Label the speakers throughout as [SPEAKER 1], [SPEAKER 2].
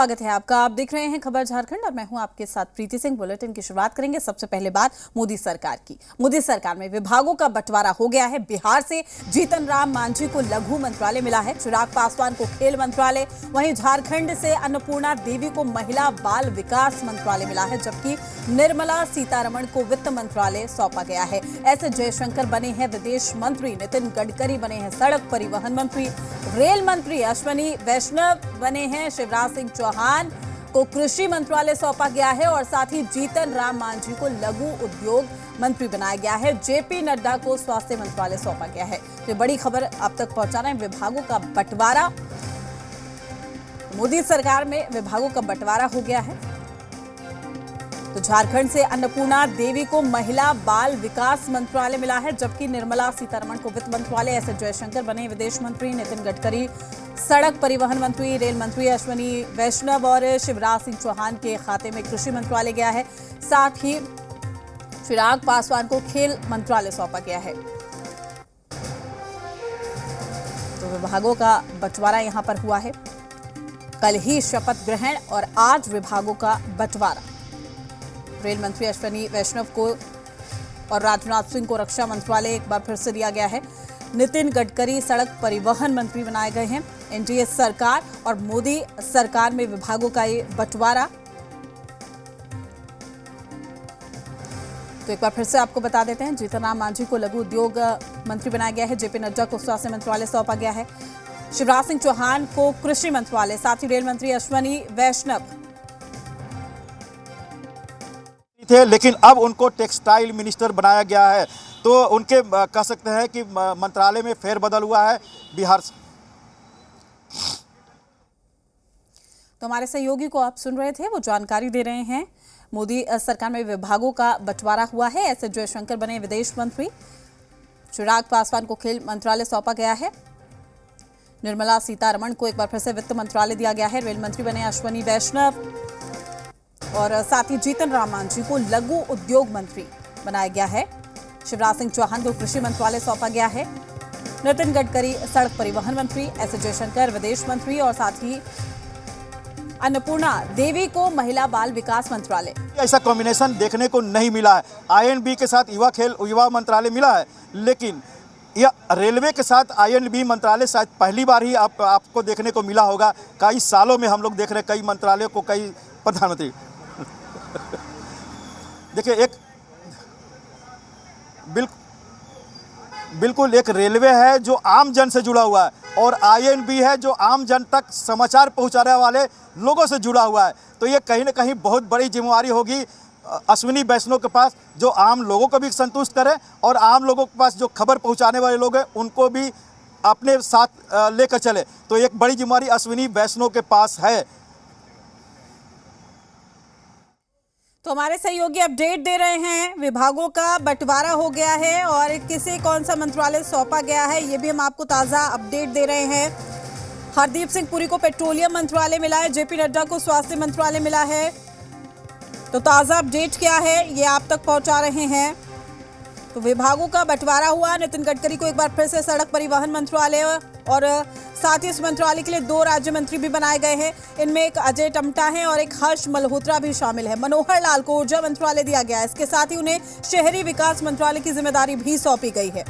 [SPEAKER 1] स्वागत है आपका। आप देख रहे हैं खबर झारखंड और मैं हूं आपके साथ प्रीति सिंह। बुलेटिन की शुरुआत करेंगे सबसे पहले बात मोदी सरकार की। मोदी सरकार में विभागों का बंटवारा हो गया है। बिहार से जीतन राम मांझी को लघु मंत्रालय मिला है, चिराग पासवान को खेल मंत्रालय, वहीं झारखंड से अन्नपूर्णा देवी को महिला बाल विकास मंत्रालय मिला है, जबकि निर्मला सीतारमण को वित्त मंत्रालय सौंपा गया है। एस जयशंकर बने हैं विदेश मंत्री, नितिन गडकरी बने हैं सड़क परिवहन मंत्री, रेल मंत्री अश्विनी वैष्णव बने हैं, शिवराज सिंह चौहान को कृषि मंत्रालय सौंपा गया है और साथ ही जीतन राम मांझी को लघु उद्योग मंत्री बनाया गया है। जेपी नड्डा को स्वास्थ्य मंत्रालय सौंपा गया है। तो बड़ी खबर आप तक पहुंचाना है। विभागों का बंटवारा, मोदी सरकार में विभागों का बंटवारा हो गया है। तो झारखंड से अन्नपूर्णा देवी को महिला बाल विकास मंत्रालय मिला है, जबकि निर्मला सीतारमण को वित्त मंत्रालय, एस जयशंकर बने विदेश मंत्री, नितिन गडकरी सड़क परिवहन मंत्री, रेल मंत्री अश्विनी वैष्णव और शिवराज सिंह चौहान के खाते में कृषि मंत्रालय गया है। साथ ही चिराग पासवान को खेल मंत्रालय सौंपा गया है। तो विभागों का बंटवारा यहां पर हुआ है। कल ही शपथ ग्रहण और आज विभागों का बंटवारा। रेल मंत्री अश्विनी वैष्णव को और राजनाथ सिंह को रक्षा मंत्रालय एक बार फिर से दिया गया है। नितिन गडकरी सड़क परिवहन मंत्री बनाए गए हैं। एनडीए सरकार और मोदी सरकार में विभागों का ये बंटवारा। तो एक बार फिर से आपको बता देते हैं, जीतन राम मांझी को लघु उद्योग मंत्री बनाया गया है, जेपी नड्डा को स्वास्थ्य मंत्रालय सौंपा गया है, शिवराज सिंह चौहान को कृषि मंत्रालय, साथ ही रेल मंत्री अश्विनी वैष्णव
[SPEAKER 2] थे, लेकिन अब उनको टेक्सटाइल मिनिस्टर बनाया गया है। तो उनके कह सकते हैं कि मंत्रालय में फेरबदल हुआ है बिहार से।
[SPEAKER 1] तो हमारे सहयोगी को आप सुन रहे थे, वो जानकारी दे रहे हैं। मोदी सरकार में विभागों का बंटवारा हुआ है। एस जयशंकर बने विदेश मंत्री, चिराग पासवान को खेल मंत्रालय सौंपा गया है, निर्मला सीतारमण को एक बार फिर से वित्त मंत्रालय दिया गया है, रेल मंत्री बने अश्विनी वैष्णव और साथ ही जीतन राम मांझी को लघु उद्योग मंत्री बनाया गया है, शिवराज सिंह चौहान को कृषि मंत्रालय सौंपा गया है, नितिन गडकरी सड़क परिवहन मंत्री, एस जयशंकर विदेश मंत्री और साथ ही अन्नपूर्णा देवी को महिला बाल विकास मंत्रालय।
[SPEAKER 2] ऐसा कॉम्बिनेशन देखने को नहीं मिला है। आईएनबी के साथ युवा मंत्रालय मिला है, लेकिन यह रेलवे के साथ आईएनबी मंत्रालय शायद पहली बार ही आपको देखने को मिला होगा। कई सालों में हम लोग देख रहे हैं कई मंत्रालयों को, कई प्रधानमंत्री देखिए, एक बिल्कुल एक रेलवे है जो आम जन से जुड़ा हुआ है और आईएनबी है जो आम जन तक समाचार पहुंचाने वाले लोगों से जुड़ा हुआ है। तो ये कहीं ना कहीं बहुत बड़ी जिम्मेवारी होगी अश्विनी वैष्णव के पास, जो आम लोगों को भी संतुष्ट करे और आम लोगों के पास जो खबर पहुंचाने वाले लोग हैं उनको भी अपने साथ लेकर चले। तो एक बड़ी जिम्मेवारी अश्विनी वैष्णव के पास है।
[SPEAKER 1] तो हमारे सहयोगी अपडेट दे रहे हैं, विभागों का बंटवारा हो गया है और किसे कौन सा मंत्रालय सौंपा गया है, ये भी हम आपको ताज़ा अपडेट दे रहे हैं। हरदीप सिंह पुरी को पेट्रोलियम मंत्रालय मिला है, जेपी नड्डा को स्वास्थ्य मंत्रालय मिला है। तो ताज़ा अपडेट क्या है ये आप तक पहुंचा रहे हैं। तो विभागों का बंटवारा हुआ। नितिन गडकरी को एक बार फिर से सड़क परिवहन मंत्रालय और साथ ही इस मंत्रालय के लिए 2 राज्य मंत्री भी बनाए गए हैं। इनमें एक अजय टम्टा है और एक हर्ष मल्होत्रा भी शामिल है। मनोहर लाल को ऊर्जा मंत्रालय दिया गया है। इसके साथ ही उन्हें शहरी विकास मंत्रालय की जिम्मेदारी भी सौंपी गई है।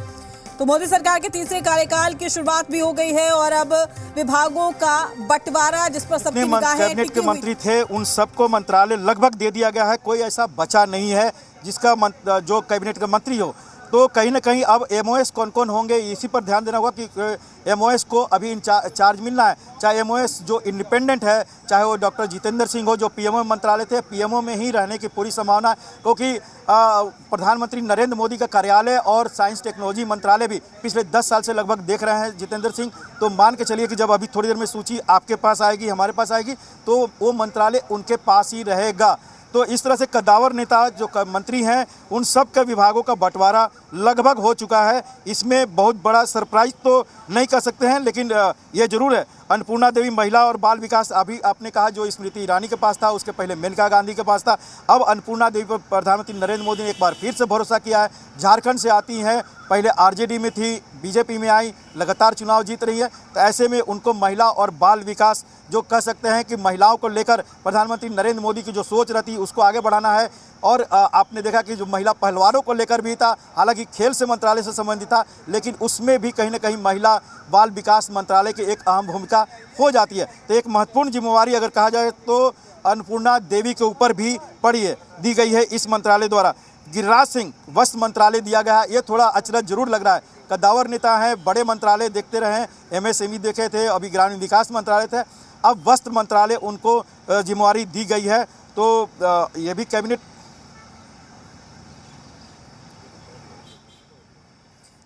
[SPEAKER 1] तो मोदी सरकार के तीसरे कार्यकाल की शुरुआत भी हो गई है और अब विभागों का बंटवारा, जिस पर सबकी निगाहें
[SPEAKER 2] कैबिनेट के मंत्री थे उन सबको मंत्रालय लगभग दे दिया गया है। कोई ऐसा बचा नहीं है जिसका जो कैबिनेट का मंत्री हो। तो कहीं ना कहीं अब एमओएस कौन कौन होंगे इसी पर ध्यान देना होगा कि एमओएस को अभी चार्ज मिलना है। चाहे एमओएस जो इंडिपेंडेंट है, चाहे वो डॉक्टर जितेंद्र सिंह हो जो पीएमओ मंत्रालय थे, पीएमओ में ही रहने की पूरी संभावना है, क्योंकि प्रधानमंत्री नरेंद्र मोदी का कार्यालय और साइंस टेक्नोलॉजी मंत्रालय भी पिछले 10 साल से लगभग देख रहे हैं जितेंद्र सिंह। तो मान के चलिए कि जब अभी थोड़ी देर में सूची आपके पास आएगी, हमारे पास आएगी, तो वो मंत्रालय उनके पास ही रहेगा। तो इस तरह से कद्दावर नेता जो मंत्री हैं उन सब के विभागों का बंटवारा लगभग हो चुका है। इसमें बहुत बड़ा सरप्राइज तो नहीं कह सकते हैं, लेकिन ये जरूर है अन्नपूर्णा देवी महिला और बाल विकास, अभी आपने कहा जो स्मृति ईरानी के पास था, उसके पहले मेनका गांधी के पास था, अब अन्नपूर्णा देवी पर प्रधानमंत्री नरेंद्र मोदी ने एक बार फिर से भरोसा किया है। झारखंड से आती हैं, पहले आरजेडी में थी, बीजेपी में आई, लगातार चुनाव जीत रही है। तो ऐसे में उनको महिला और बाल विकास, जो कह सकते हैं कि महिलाओं को लेकर प्रधानमंत्री नरेंद्र मोदी की जो सोच रहती है उसको आगे बढ़ाना है। और आपने देखा कि जो महिला पहलवानों को लेकर भी था, हालांकि खेल से मंत्रालय से संबंधित था, लेकिन उसमें भी कहीं ना कहीं महिला बाल विकास मंत्रालय की एक अहम भूमिका हो जाती है। तो एक महत्वपूर्ण जिम्मेवारी अगर कहा जाए तो अन्नपूर्णा देवी के ऊपर भी दी गई है इस मंत्रालय द्वारा। गिरिराज सिंह वस्त्र मंत्रालय दिया गया है, ये थोड़ा अचरज जरूर लग रहा है। कद्दावर नेता हैं, बड़े मंत्रालय देखते रहे हैं, एमएसएमई देखे थे, अभी ग्रामीण विकास मंत्रालय थे, अब वस्त्र मंत्रालय उनको जिम्मेवारी दी गई है। तो ये भी कैबिनेट।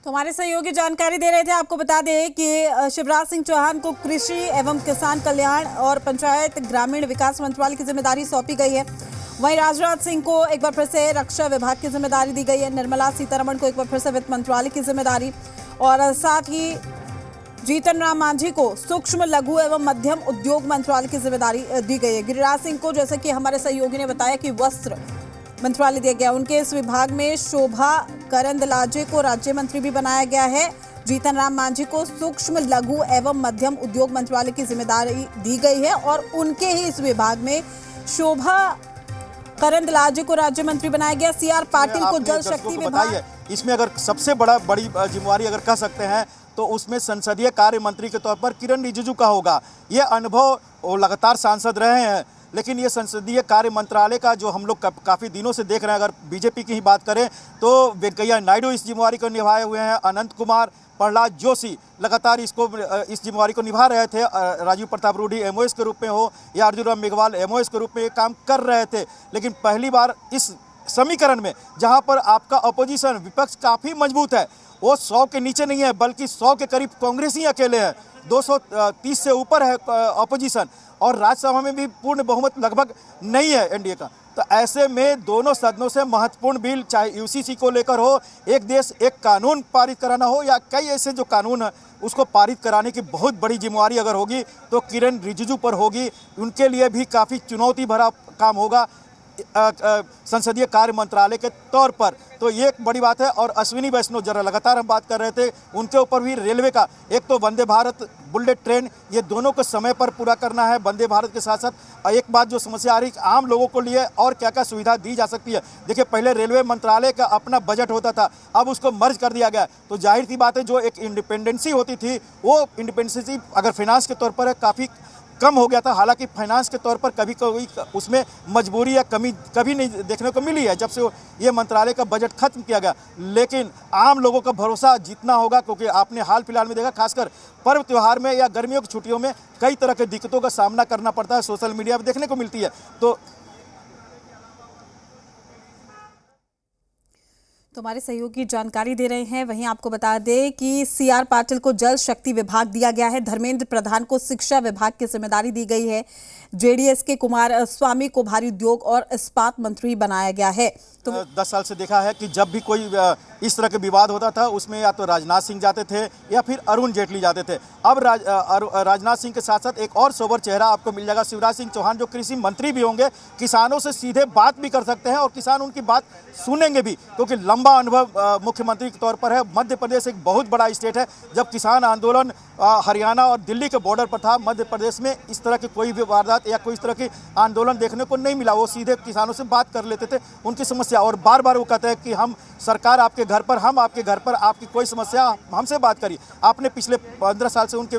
[SPEAKER 1] तो हमारे सहयोगी जानकारी दे रहे थे। आपको बता दें कि शिवराज सिंह चौहान को कृषि एवं किसान कल्याण और पंचायत ग्रामीण विकास मंत्रालय की जिम्मेदारी सौंपी गई है। वहीं राजनाथ सिंह को एक बार फिर से रक्षा विभाग की जिम्मेदारी दी गई है। निर्मला सीतारमण को एक बार फिर से वित्त मंत्रालय की जिम्मेदारी, और साथ ही जीतन राम मांझी को सूक्ष्म लघु एवं मध्यम उद्योग मंत्रालय की जिम्मेदारी दी गई है। गिरिराज सिंह को, जैसे कि हमारे सहयोगी ने बताया, कि वस्त्र मंत्रालय दिया गया। उनके इस विभाग में शोभा करंदलाजे को राज्य मंत्री भी बनाया गया है। जीतन राम मांझी को सूक्ष्म लघु एवं मध्यम उद्योग मंत्रालय की जिम्मेदारी दी गई है, और उनके ही इस विभाग में शोभा करंदलाजे को राज्य मंत्री बनाया गया। सीआर पाटिल को जल शक्ति विभाग।
[SPEAKER 2] इसमें अगर सबसे बड़ी जिम्मेवारी अगर कह सकते हैं तो उसमें संसदीय कार्य मंत्री के तौर पर किरण रिजिजू का होगा। ये अनुभव, वो लगातार सांसद रहे हैं, लेकिन ये संसदीय कार्य मंत्रालय का जो हम लोग काफ़ी दिनों से देख रहे हैं, अगर बीजेपी की ही बात करें तो वेंकैया नायडू इस जिम्मेवारी को निभाए हुए हैं, अनंत कुमार, प्रहलाद जोशी लगातार इस जिम्मेवारी को निभा रहे थे। राजीव प्रताप रूडी एमओएस के रूप में हो या अर्जुन राम मेघवाल एमओएस के रूप में ये काम कर रहे थे। लेकिन पहली बार इस समीकरण में जहां पर आपका अपोजिशन विपक्ष काफ़ी मजबूत है, वो 100 के नीचे नहीं है, बल्कि 100 के करीब कांग्रेस ही अकेले हैं, 230 से ऊपर है अपोजिशन, और राज्यसभा में भी पूर्ण बहुमत लगभग नहीं है एनडीए का। तो ऐसे में दोनों सदनों से महत्वपूर्ण बिल, चाहे यूसीसी को लेकर हो, एक देश एक कानून पारित कराना हो, या कई ऐसे जो कानून है उसको पारित कराने की बहुत बड़ी जिम्मेवारी अगर होगी तो किरण रिजिजू पर होगी। उनके लिए भी काफ़ी चुनौती भरा काम होगा संसदीय कार्य मंत्रालय के तौर पर। तो ये एक बड़ी बात है। और अश्विनी वैष्णव, जरा लगातार हम बात कर रहे थे, उनके ऊपर भी रेलवे का, एक तो वंदे भारत, बुलेट ट्रेन, ये दोनों को समय पर पूरा करना है। वंदे भारत के साथ साथ एक बात जो समस्या आ रही, आम लोगों को लिए और क्या क्या सुविधा दी जा सकती है। देखिए, पहले रेलवे मंत्रालय का अपना बजट होता था, अब उसको मर्ज कर दिया गया। तो जाहिर सी बात है, जो एक इंडिपेंडेंसी होती थी, वो इंडिपेंडेंसी अगर फाइनेंस के तौर पर है काफ़ी कम हो गया था। हालांकि फाइनेंस के तौर पर कभी कोई उसमें मजबूरी या कमी कभी नहीं देखने को मिली है जब से ये मंत्रालय का बजट खत्म किया गया। लेकिन आम लोगों का भरोसा जीतना होगा, क्योंकि आपने हाल फिलहाल में देखा, खासकर पर्व त्यौहार में या गर्मियों की छुट्टियों में कई तरह की दिक्कतों का सामना करना पड़ता है, सोशल मीडिया पर देखने को मिलती है।
[SPEAKER 1] तो हमारे सहयोगी जानकारी दे रहे हैं। वहीं आपको बता दें कि सीआर पाटिल को जल शक्ति विभाग दिया गया है। धर्मेंद्र प्रधान को शिक्षा विभाग की जिम्मेदारी दी गई है। जेडीएस के कुमार स्वामी को भारी उद्योग और इस्पात मंत्री बनाया गया है। तो
[SPEAKER 2] 10 साल से देखा है कि जब भी कोई इस तरह के विवाद होता था, उसमें या तो राजनाथ सिंह जाते थे या फिर अरुण जेटली जाते थे। अब राजनाथ सिंह के साथ साथ एक और सोबर चेहरा आपको मिल जाएगा, शिवराज सिंह चौहान, जो कृषि मंत्री भी होंगे, किसानों से सीधे बात भी कर सकते हैं और किसान उनकी बात सुनेंगे भी, क्योंकि लंबा अनुभव मुख्यमंत्री के तौर पर है। मध्य प्रदेश एक बहुत बड़ा स्टेट है। जब किसान आंदोलन हरियाणा और दिल्ली के बॉर्डर पर था, मध्य प्रदेश में इस तरह की कोई भी वारदात या कोई इस तरह की आंदोलन देखने को नहीं मिला। वो सीधे किसानों से बात कर लेते थे, उनकी समस्या, और बार बार वो कहते हैं कि हम सरकार आपके घर पर, हम आपके घर पर, आपकी कोई समस्या हमसे बात करिए। आपने पिछले 15 साल से उनके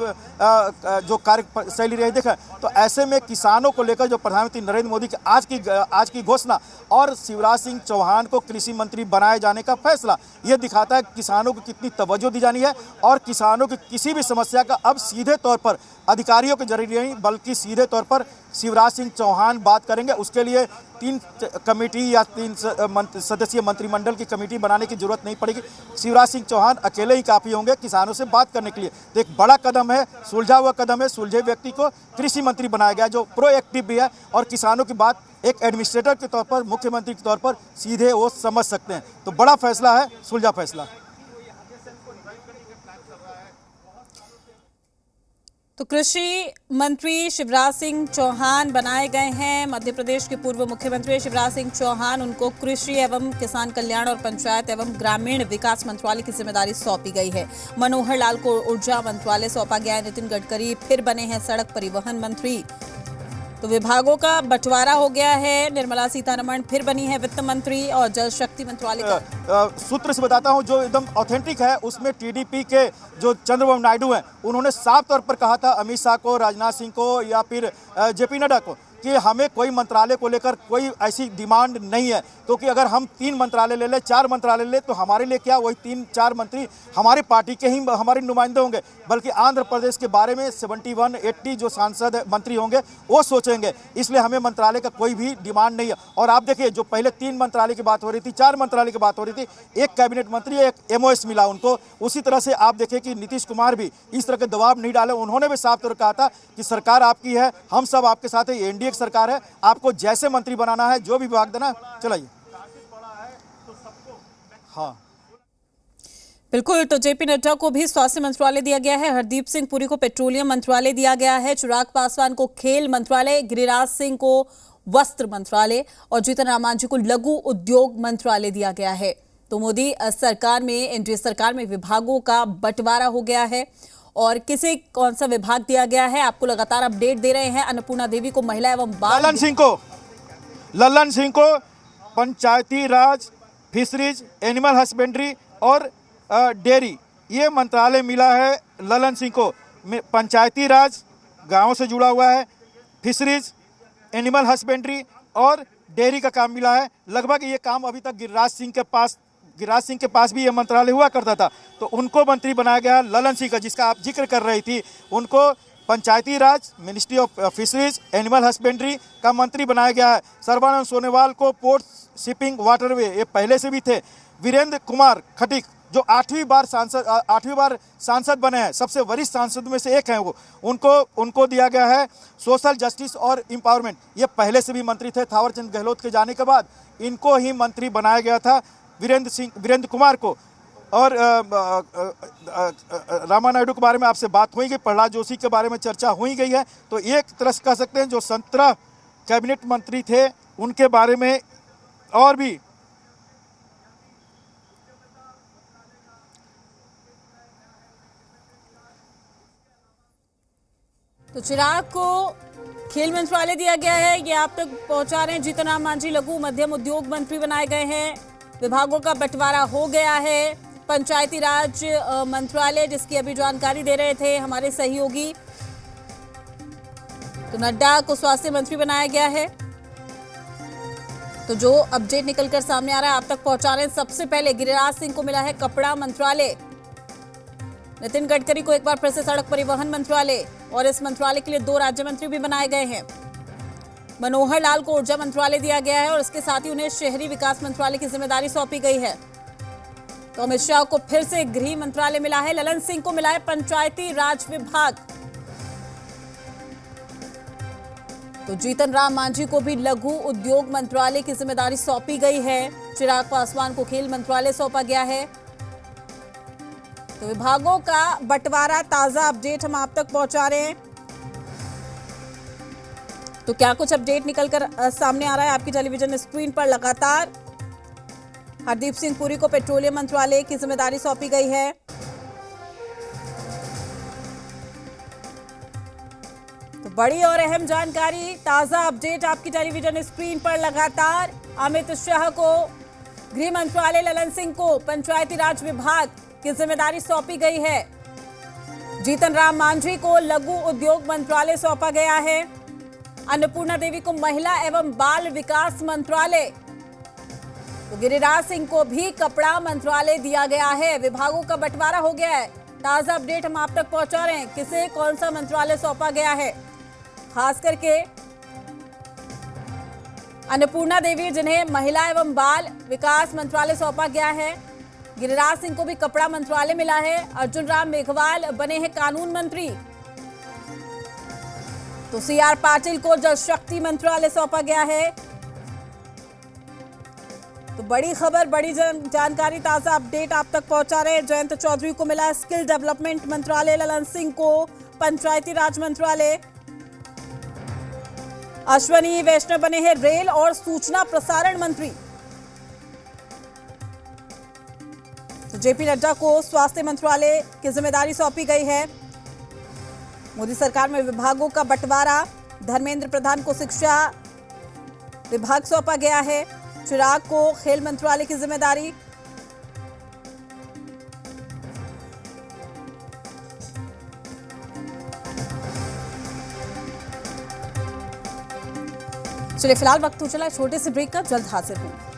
[SPEAKER 2] जो कार्य शैली रही देखा। तो ऐसे में किसानों को लेकर जो प्रधानमंत्री नरेंद्र मोदी की आज की घोषणा और शिवराज सिंह चौहान को कृषि मंत्री बनाए जाने का फैसला, ये दिखाता है किसानों को कितनी तवज्जो दी जानी है, और किसानों की किसी भी समस्या का अब सीधे तौर पर अधिकारियों के जरिए नहीं, बल्कि सीधे तौर पर शिवराज सिंह चौहान बात करेंगे। उसके लिए 3 कमेटी या 3 सदस्यीय मंत्रिमंडल की कमेटी बनाने की जरूरत नहीं पड़ेगी। शिवराज सिंह चौहान अकेले ही काफ़ी होंगे किसानों से बात करने के लिए। तो एक बड़ा कदम है, सुलझा हुआ कदम है। सुलझे व्यक्ति को कृषि मंत्री बनाया गया, जो प्रोएक्टिव भी है और किसानों की बात एक एडमिनिस्ट्रेटर के तौर पर, मुख्यमंत्री के तौर पर सीधे वो समझ सकते हैं। तो बड़ा फैसला है, सुलझा फैसला।
[SPEAKER 1] तो कृषि मंत्री शिवराज सिंह चौहान बनाए गए हैं। मध्य प्रदेश के पूर्व मुख्यमंत्री शिवराज सिंह चौहान, उनको कृषि एवं किसान कल्याण और पंचायत एवं ग्रामीण विकास मंत्रालय की जिम्मेदारी सौंपी गई है। मनोहर लाल को ऊर्जा मंत्रालय सौंपा गया है। नितिन गडकरी फिर बने हैं सड़क परिवहन मंत्री। तो विभागों का बंटवारा हो गया है। निर्मला सीतारमण फिर बनी है वित्त मंत्री और जल शक्ति मंत्रालय का
[SPEAKER 2] सूत्र से बताता हूं जो एकदम ऑथेंटिक है, उसमें टीडीपी के जो चंद्रबाबू नायडू हैं, उन्होंने साफ तौर पर कहा था अमित शाह को, राजनाथ सिंह को या फिर जेपी नड्डा को कि हमें कोई मंत्रालय को लेकर कोई ऐसी डिमांड नहीं है, क्योंकि अगर हम 3 मंत्रालय ले लें, 4 मंत्रालय ले तो हमारे लिए क्या, वही 3-4 मंत्री हमारे पार्टी के ही हमारे नुमाइंदे होंगे, बल्कि आंध्र प्रदेश के बारे में 71-80 जो सांसद मंत्री होंगे वो सोचेंगे। इसलिए हमें मंत्रालय का कोई भी डिमांड नहीं है। और आप देखिए, जो पहले 3 मंत्रालय की बात हो रही थी, 4 मंत्रालय की बात हो रही थी, एक कैबिनेट मंत्री, एक एमओएस मिला उनको। उसी तरह से आप देखिए कि नीतीश कुमार भी इस तरह के दबाव नहीं डाले। उन्होंने भी साफ तौर पर कहा था कि सरकार आपकी है, हम सब आपके साथ है, एनडीए सरकार है, आपको जैसे मंत्री बनाना है, जो भी विभाग देना, चलाइए। हाँ
[SPEAKER 1] बिल्कुल। तो जेपी नड्डा को भी स्वास्थ्य मंत्रालय दिया गया है। हरदीप सिंह पुरी को पेट्रोलियम मंत्रालय दिया गया है। चिराग पासवान को खेल मंत्रालय, गिरिराज सिंह को वस्त्र मंत्रालय और जीतन राम मांझी को लघु उद्योग मंत्रालय दिया गया है। तो मोदी सरकार में, एनडीए सरकार में विभागों का बंटवारा हो गया है और किसे कौन सा विभाग दिया गया है आपको लगातार अपडेट दे रहे हैं। अन्नपूर्णा देवी को महिला एवं बाल,
[SPEAKER 2] लल्लन सिंह को पंचायती राज, फिशरीज, एनिमल हस्बेंड्री और डेयरी, ये मंत्रालय मिला है लल्लन सिंह को। पंचायती राज गांवों से जुड़ा हुआ है, फिशरीज, एनिमल हस्बेंड्री और डेयरी का काम मिला है। लगभग ये काम अभी तक गिरिराज सिंह के पास भी ये मंत्रालय हुआ करता था, तो उनको मंत्री बनाया गया लल्लन सिंह का, जिसका आप जिक्र कर रही थी। उनको Panchayati Raj, ministry of fisheries, animal husbandry का मंत्री बनाया गया है। सर्बानंद सोनोवाल को पोर्ट, शिपिंग, वाटरवे, ये पहले से भी थे। वीरेंद्र कुमार खटीक जो 8वीं बार सांसद बने हैं, सबसे वरिष्ठ सांसद में से एक हैं वो, उनको दिया गया है सोशल जस्टिस और एम्पावरमेंट। ये पहले से भी मंत्री थे। थावरचंद गहलोत के जाने के बाद इनको ही मंत्री बनाया गया था, वीरेंद्र कुमार को। और रामा नायडू के बारे में आपसे बात हुई गई, प्रहलाद जोशी के बारे में चर्चा हुई गई है। तो एक तरह से कह सकते हैं जो 17 कैबिनेट मंत्री थे उनके बारे में और भी
[SPEAKER 1] तो चिराग को खेल मंत्रालय दिया गया है, ये आप तक पहुंचा रहे हैं। जीतन राम मांझी लघु मध्यम उद्योग मंत्री बनाए गए हैं। विभागों का बंटवारा हो गया है। पंचायती राज मंत्रालय, जिसकी अभी जानकारी दे रहे थे हमारे सहयोगी, तो नड्डा को स्वास्थ्य मंत्री बनाया गया है। तो जो अपडेट निकलकर सामने आ रहा है आप तक पहुंचा रहे हैं। सबसे पहले गिरिराज सिंह को मिला है कपड़ा मंत्रालय। नितिन गडकरी को एक बार फिर से सड़क परिवहन मंत्रालय और इस मंत्रालय के लिए 2 राज्य मंत्री भी बनाए गए हैं। मनोहर लाल को ऊर्जा मंत्रालय दिया गया है और इसके साथ ही उन्हें शहरी विकास मंत्रालय की जिम्मेदारी सौंपी गई है। तो अमित शाह को फिर से गृह मंत्रालय मिला है। लल्लन सिंह को मिला है पंचायती राज विभाग। तो जीतन राम मांझी को भी लघु उद्योग मंत्रालय की जिम्मेदारी सौंपी गई है। चिराग पासवान को खेल मंत्रालय सौंपा गया है। तो विभागों का बंटवारा, ताजा अपडेट हम आप तक पहुंचा रहे हैं। तो क्या कुछ अपडेट निकलकर सामने आ रहा है आपकी टेलीविजन स्क्रीन पर लगातार। हरदीप सिंह पुरी को पेट्रोलियम मंत्रालय की जिम्मेदारी सौंपी गई है। तो बड़ी और अहम जानकारी, ताजा अपडेट आपकी टेलीविजन स्क्रीन पर लगातार। अमित शाह को गृह मंत्रालय, लल्लन सिंह को पंचायती राज विभाग की जिम्मेदारी सौंपी गई है। जीतन राम मांझी को लघु उद्योग मंत्रालय सौंपा गया है। अन्नपूर्णा देवी को महिला एवं बाल विकास मंत्रालय, तो गिरिराज सिंह को भी कपड़ा मंत्रालय दिया गया है। विभागों का बंटवारा हो गया है। ताजा अपडेट हम आप तक पहुंचा रहे हैं, किसे कौन सा मंत्रालय सौंपा गया है। खास करके अन्नपूर्णा देवी, जिन्हें महिला एवं बाल विकास मंत्रालय सौंपा गया है। गिरिराज सिंह को भी कपड़ा मंत्रालय मिला है। अर्जुन राम मेघवाल बने हैं कानून मंत्री। तो सीआर पाटिल को जल शक्ति मंत्रालय सौंपा गया है। तो बड़ी खबर, बड़ी जानकारी, ताजा अपडेट आप तक पहुंचा रहे हैं। जयंत चौधरी को मिला स्किल डेवलपमेंट मंत्रालय, लल्लन सिंह को पंचायती राज मंत्रालय। अश्वनी वैष्णव बने हैं रेल और सूचना प्रसारण मंत्री। तो जेपी नड्डा को स्वास्थ्य मंत्रालय की जिम्मेदारी सौंपी गई है। मोदी सरकार में विभागों का बंटवारा, धर्मेंद्र प्रधान को शिक्षा विभाग सौंपा गया है। चिराग को खेल मंत्रालय की जिम्मेदारी। चलिए फिलहाल वक्त हो चला छोटे से ब्रेक का, जल्द हाजिर हूं।